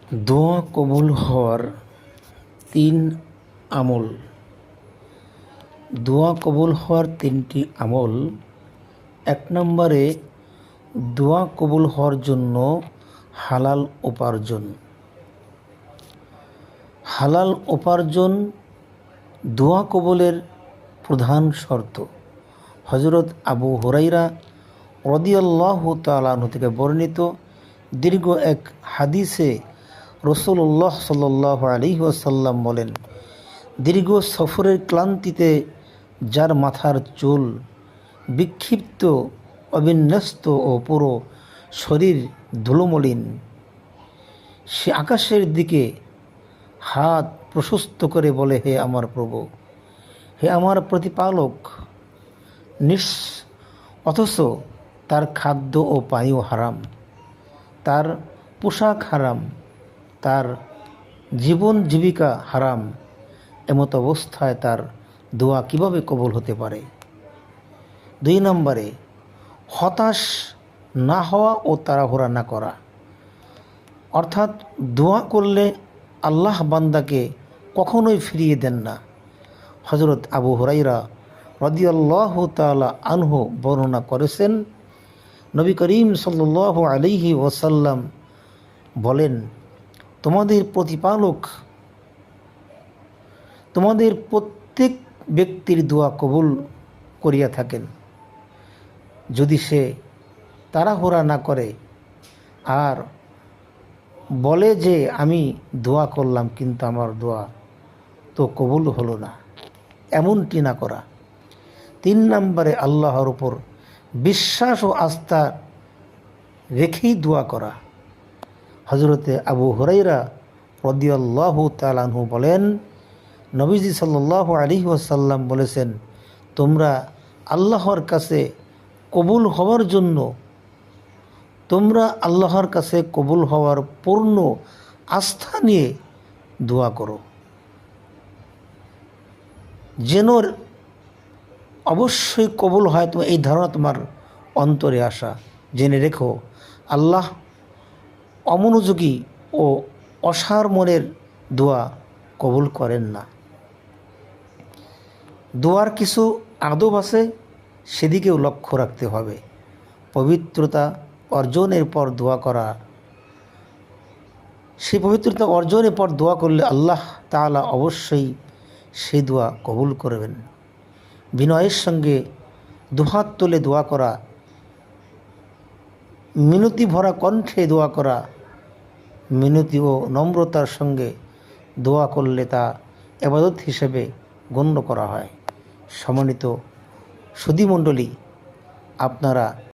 দোয়া কবুল হওয়ার 3 আমল। দোয়া কবুল হওয়ার 3টি আমল। 1 নম্বরে দোয়া কবুল হওয়ার জন্য হালাল উপার্জন। হালাল উপার্জন দোয়া কবুলের প্রধান শর্ত। হযরত আবু হুরায়রা রাদিয়াল্লাহু তাআলা আনহু থেকে বর্ণিত দীর্ঘ এক হাদিসে রাসূলুল্লাহ সাল্লাল্লাহু আলাইহি ওয়াসাল্লাম বলেন, দীর্ঘ সফরের ক্লান্তিতে যার মাথার চুল বিক্ষিপ্ত, অবিন্যস্ত ও পুরো শরীর ধুলোমলিন, সে আকাশের দিকে হাত প্রশস্ত করে বলে, হে আমার প্রভু, হে আমার প্রতিপালক। অথচ তার খাদ্য ও পানীয় হারাম, তার পোশাক হারাম, তার জীবন জীবিকা হারাম। এমত অবস্থায় তার দোয়া কিভাবে কবুল হতে পারে? 2 নম্বরে হতাশ না হওয়া ও তাড়াহুড়া না করা। অর্থাৎ দোয়া করলে আল্লাহ বান্দাকে কখনোই ফিরিয়ে দেন না। হযরত আবু হুরায়রা রাদিয়াল্লাহু তাআলা আনহু বর্ণনা করেছেন, নবী করিম সাল্লাল্লাহু আলাইহি ওয়াসাল্লাম বলেন, তোমাদের প্রতিপালক তোমাদের প্রত্যেক ব্যক্তির দোয়া কবুল করিয়া থাকেন, যদি সে তাড়াহুড়া না করে আর বলে যে আমি দোয়া করলাম কিন্তু আমার দোয়া তো কবুল হলো না, এমনটি না করা। 3 নম্বরে আল্লাহর উপর বিশ্বাস ও আস্থা রেখেই দোয়া করা। হযরতে আবু হুরায়রা রাদিয়াল্লাহু তাআলা আনহু বলেন, নবীজি সাল্লাল্লাহু আলাইহি ওয়াসাল্লাম বলেছেন, তোমরা আল্লাহর কাছে কবুল হওয়ার জন্য আল্লাহর কাছে কবুল হওয়ার পূর্ণ আস্থা নিয়ে দোয়া করো, যেন অবশ্যই কবুল হয়। তোমার এই ধারণা তোমার অন্তরে আসা। জেনে রেখো, আল্লাহ অমনোযোগী ও অসার মনের দোয়া কবুল করেন না। দোয়ার কিছু আদব আছে, সেদিকেও লক্ষ্য রাখতে হবে। পবিত্রতা অর্জনের পর দোয়া করা, সেই পবিত্রতা অর্জনের পর দোয়া করলে আল্লাহ তাআলা অবশ্যই সেই দোয়া কবুল করবেন। বিনয়ের সঙ্গে দুহাত তুলে দোয়া করা, মিনতি ভরা কণ্ঠে দোয়া করা, মিনতি ও নম্রতার সঙ্গে দোয়া করলে তা ইবাদত হিসেবে গণ্য করা হয়। সম্মানিত সুধীমণ্ডলী, আপনারা